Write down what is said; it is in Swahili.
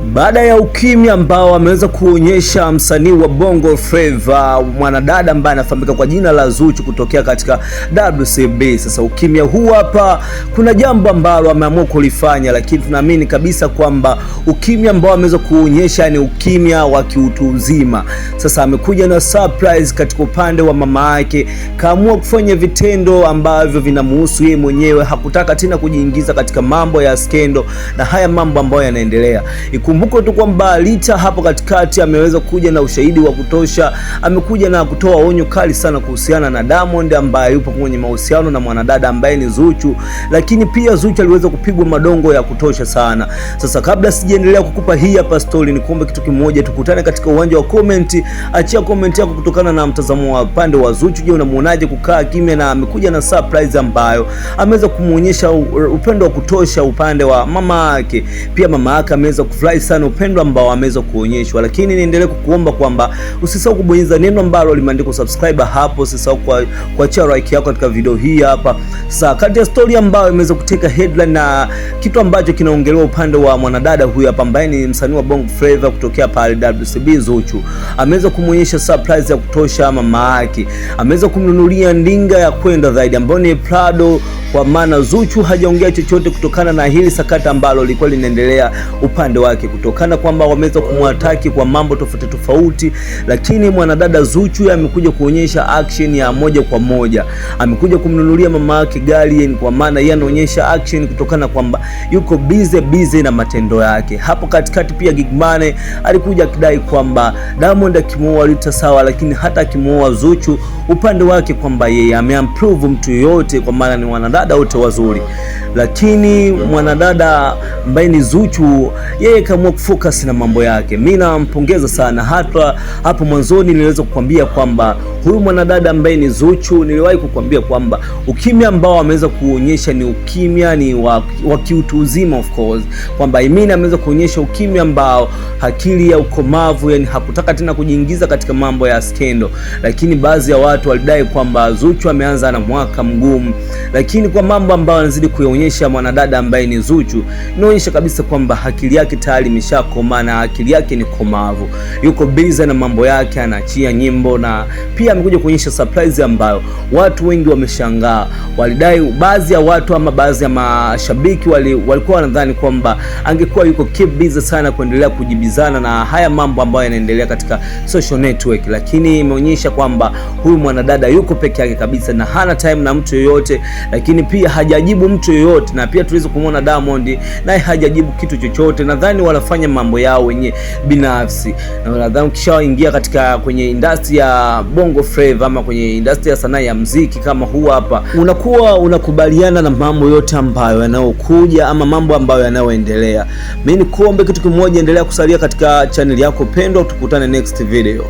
Baada ya ukimya ambao ameweza kuonyesha msanii wa Bongo Flava, mwanadada ambaye anafahamika kwa jina la Zuchu kutokea katika WCB. Sasa ukimya huu hapa, kuna jambo ambalo ameamua kulifanya, lakini tunaamini kabisa kwamba ukimya ambao ameweza kuonyesha ni ukimya wa kiutu uzima. Sasa amekuja na surprise katika upande wa mama yake, kaamua kufanya vitendo ambavyo vinamhusu yeye mwenyewe. Hakutaka tena kujiingiza katika mambo ya skendo na haya mambo ambayo yanaendelea. Kumbuka tu kwamba Lita hapo katikati ameweza kuja na ushahidi wa kutosha, amekuja na kutoa onyo kali sana kuhusiana na Diamond ambaye yupo kwenye mahusiano na mwanadada ambaye ni Zuchu, lakini pia Zuchu aliweza kupigwa madongo ya kutosha sana. Sasa kabla sijaendelea kukupa hii hapa story, ni kuombe kitu kimoja, tukutane katika uwanja wa comment. Achia comment yako kutokana na mtazamo wa upande wa Zuchu. Je, unamuonaje kukaa kimya na amekuja na surprise ambayo ameweza kumuonyesha upendo wa kutosha upande wa mama yake. Pia mama yake ameweza kufurahi sana upendo ambao ameweza kuonyeshwa, lakini niendelee kukuomba kwamba usisahau kubonyeza neno ambalo limeandikwa subscribe hapo. Usisahau kuachia like yako katika video hii hapa. Sasa kati ya story ambayo imeweza kuteka headline na kitu ambacho kinaongelewa upande wa mwanadada huyu hapa ambaye ni msanii wa Bongo Flava kutokea pale WCB, Zuchu ameweza kumuonyesha surprise ya kutosha mama yake. Ameweza kumnunulia ndinga ya kwenda zaidi ambayo ni Prado, kwa maana Zuchu hajaongea chochote kutokana na hili sakata ambalo lilikuwa linaendelea upande wake, kutokana kwamba wameweza kumwataki kwa mambo tofauti, lakini mwanadada Zuchu amekuja kuonyesha action ya moja kwa moja. Amekuja kumnunulia mama yake gari, kwa maana yeye anaonyesha action kutokana kwamba yuko busy na matendo yake. Hapo katikati pia Gigmane alikuja akidai kwamba Diamond akimuoa Lita sawa, lakini hata akimuoa Zuchu upande wake kwamba yeye ameimprove mtu yoyote, kwa maana ni wanadada wote wazuri. Lakini mwanadada ambaye ni Zuchu yeye kaamua kufocus na mambo yake. Mimi nampongeza sana. Hata hapo mwanzoni niliweza kukwambia kwamba huyu mwanadada ambaye ni Zuchu, niliwahi kukwambia kwamba ukimya ambao ameweza kuonyesha ni ukimya ni wa kiutu uzima, of course, kwamba Imini ameweza kuonyesha ukimya ambao akili ya ukomavu, yani hakutaka tena kujiingiza katika mambo ya skendo. Lakini baadhi ya watu walidai kwamba Zuchu ameanza na mwaka mgumu, lakini kwa mambo ambayo anazidi kuonyesha mwanadada ambaye ni Zuchu, inaonyesha kabisa kwamba akili yake tayari imeshakoma na akili yake ni komavu. Yuko busy na mambo yake, anaachia nyimbo, na pia amekuja kuonyesha surprise ambayo watu wengi wameshangaa. Walidai baadhi ya watu ama baadhi ya mashabiki walikuwa wanadhani kwamba angekuwa yuko keep busy sana kuendelea kujibizana na haya mambo ambayo yanaendelea katika social network, lakini imeonyesha kwamba huyu mwanadada yuko peke yake kabisa na hana time na mtu yoyote, lakini pia hajajibu mtu yoyote. Na pia tuweze kumuona Diamond naye hajajibu kitu chochote. Nadhani wanafanya mambo yao wenye binafsi, na nadhani ukishaingia katika kwenye industry ya Bongo Flava ama kwenye industry ya sanaa ya muziki kama huu hapa, unakuwa unakubaliana na mambo yote ambayo yanayokuja ama mambo ambayo yanayoendelea. Mimi nikuombe kitu kimoja, endelea kusalia katika channel yako pendwa, tukutane next video.